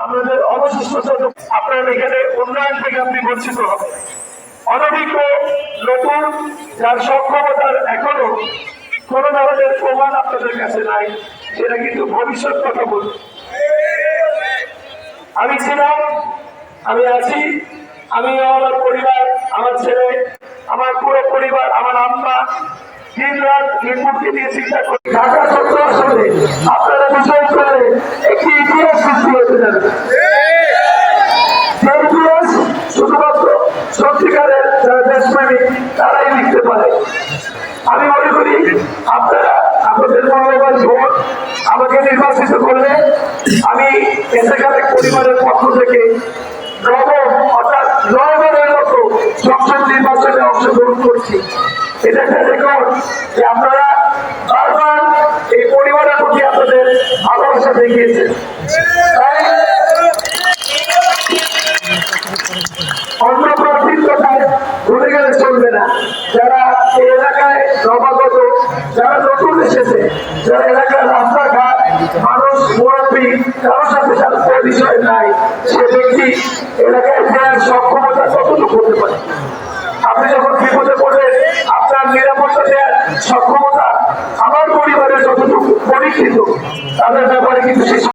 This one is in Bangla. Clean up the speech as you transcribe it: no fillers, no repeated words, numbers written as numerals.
আমাদের অবশিষ্ট আপনার এখানে উন্নয়ন থেকে আপনি বঞ্চিত হবেন। অনভিজ্ঞ নতুন যার সক্ষমতার এখনো কোন ধরনের প্রমাণ আপনাদের কাছে নাই, সেটা কিন্তু ভবিষ্যৎ কথা বলুন। আমি ছিলাম, আমি আছি, আমি আমার পরিবার, আমার ছেলে, আমার পুরো পরিবার, আমার আম্মা দিন রাত নির্মূলকে নিয়ে চিন্তা করি। ঢাকা 17 আসনে আপনারা বিজয় করে একটি ইতিহাস সৃষ্টি হতে যাবে। যে ইতিহাস শুধুমাত্র সত্যিকারের যারা দেশপ্রেমিক তারাই লিখতে পারে। আমি মনে করি আপনারা আপনাদের মূল্যবান ভোট আমাকে নির্বাচিত করলে আমি এসেখানে পরিবারের পক্ষ থেকে নবম অর্থাৎ 9 বারের মতো সংসদ নির্বাচনে অংশগ্রহণ করছি। এটা একটা রেকর্ড যে আপনারা বারবার এই পরিবারের প্রতি আপনাদের ভালোবাসা দেখিয়েছেন। অন্য প্রার্থীর কথায় ভুলে গেলে চলবে না। যারা এই এলাকায় নবাগত, যারা নতুন এসেছে, যারা এলাকার রাস্তাঘাট মানুষ মুরব্বী কারোর সাথে তার পরিচয় নাই, সে ব্যক্তি এলাকায় ফেরার সক্ষমতা কতটুকু করতে পারে। আপনি যখন বিপদে পড়বেন আপনার নিরাপত্তা দেওয়ার সক্ষমতা আমার পরিবারের যতটুকু পরীক্ষিত তাদের ব্যাপারে কিন্তু